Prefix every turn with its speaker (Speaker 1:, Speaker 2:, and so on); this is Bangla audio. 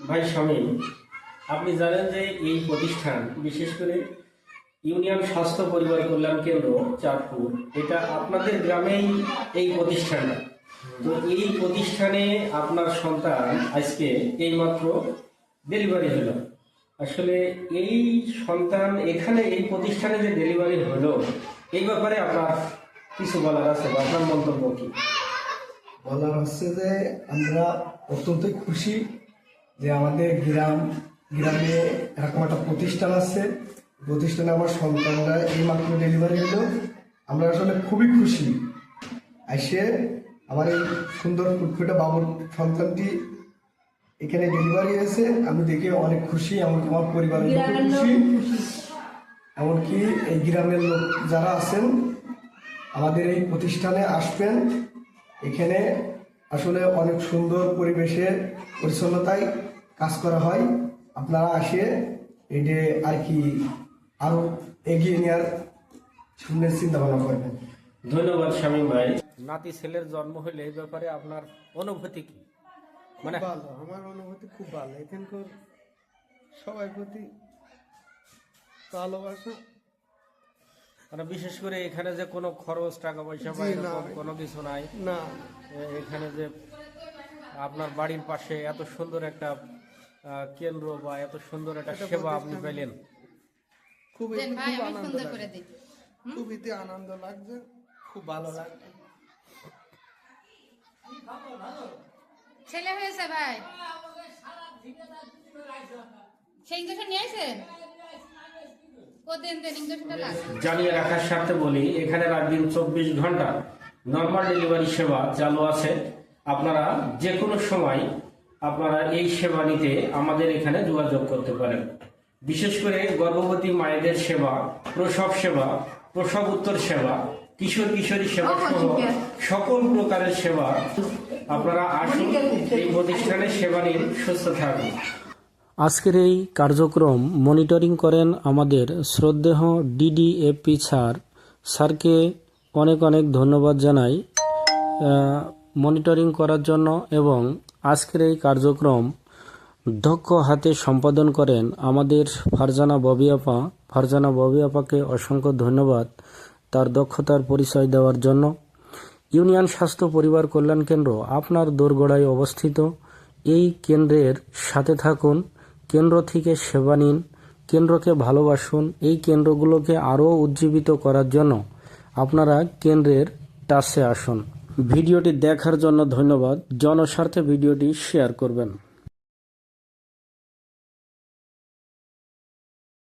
Speaker 1: ভাই শামীম, আপনি জানেন যে এই প্রতিষ্ঠান বিশেষ করে ইউনিয়ন স্বাস্থ্য পরিবার কল্যাণ কেন্দ্র চাঁদপুর, এটা আপনাদের গ্রামেই এই প্রতিষ্ঠানটা। তো এই প্রতিষ্ঠানে আপনার সন্তান আজকে এইমাত্র ডেলিভারি হলো। আসলে এই সন্তান এখানে এই প্রতিষ্ঠানে যে ডেলিভারি হলো, এই ব্যাপারে আপনার কিছু বলার আছে বা আপনার মন্তব্য কি?
Speaker 2: বলার হচ্ছে যে আমরা অত্যন্ত খুশি যে আমাদের গ্রামে এরকম একটা প্রতিষ্ঠান আছে। প্রতিষ্ঠানে আমার সন্তানরা এইমাত্র ডেলিভারি হলো। আমরা আসলে খুবই খুশি। এসে আমার এই সুন্দর ফুটফুটে বাবুর সন্তানটি এখানে ডেলিভারি হয়েছে, আমি দেখে অনেক খুশি। এমনকি আমার পরিবারের লোক খুশি, এমনকি এই গ্রামের লোক যারা আছেন আমাদের এই প্রতিষ্ঠানে আসবেন। এখানে আসলে অনেক সুন্দর পরিবেশে পরিচ্ছন্নতায় কাজ করা হয়। আপনারা আসে এই যে আর কি আরো এগিয়ে নেওয়ার সুন্দর চিন্তা ভাবনা করবেন।
Speaker 1: ধন্যবাদ শামীম ভাই। নাতি ছেলের জন্ম হলে এই ব্যাপারে আপনার অনুভূতি কি? মানে
Speaker 2: ভালো, আমার অনুভূতি খুব ভালো। এখানকার সবার প্রতি ভালোবাসা।
Speaker 1: মানে বিশেষ করে এখানে যে কোনো খরচ টাকা পয়সা বা এরকম কোনো কিছু নাই
Speaker 2: না,
Speaker 1: এখানে যে আপনার বাড়ির পাশে এত সুন্দর একটা কেন্দ্র বা এত সুন্দর একটা সেবা আপনি পেলেন,
Speaker 2: খুবই আনন্দ লাগছে। খুবই আনন্দ লাগছে, খুব ভালো লাগছে।
Speaker 3: ছেলে হয়েছে ভাই, সেই ইঞ্জেকশন নিয়ে আসেন।
Speaker 1: জানিয়ে রাখার স্বার্থে বলি, এখানে রাতদিন 24 ঘন্টা নর্মাল ডেলিভারি সেবা চালু আছে। আপনারা যে কোনো সময় আপনারা এই সেবা নিতে আমাদের এখানে যোগাযোগ করতে পারেন। বিশেষ করে গর্ভবতী মায়েদের সেবা, প্রসব সেবা, প্রসব উত্তর সেবা, কিশোর কিশোরী সেবা সহ সকল প্রকারের সেবা আপনারা আসুন, এই প্রতিষ্ঠানে সেবা নিন, সুস্থ থাকুন। আজকের এই কার্যক্রম মনিটরিং করেন আমাদের শ্রদ্ধেয় ডিডিএপি স্যারকে অনেক অনেক ধন্যবাদ জানাই মনিটরিং করার জন্য। এবং আজকের এই কার্যক্রম দক্ষ হাতে সম্পাদন করেন আমাদের ফারজানা ববি আপাকে অসংখ্য ধন্যবাদ তার দক্ষতার পরিচয় দেওয়ার জন্য। ইউনিয়ন স্বাস্থ্য পরিবার কল্যাণ কেন্দ্র আপনার দোরগোড়ায় অবস্থিত। এই কেন্দ্রের সাথে থাকুন, কেন্দ্র থেকে সেবা নিন, কেন্দ্রকে ভালোবাসুন। এই কেন্দ্রগুলোকে আরও উজ্জীবিত করার জন্য আপনারা কেন্দ্রের টাচে আসুন। ভিডিওটি দেখার জন্য ধন্যবাদ। জনস্বার্থে ভিডিওটি শেয়ার করবেন।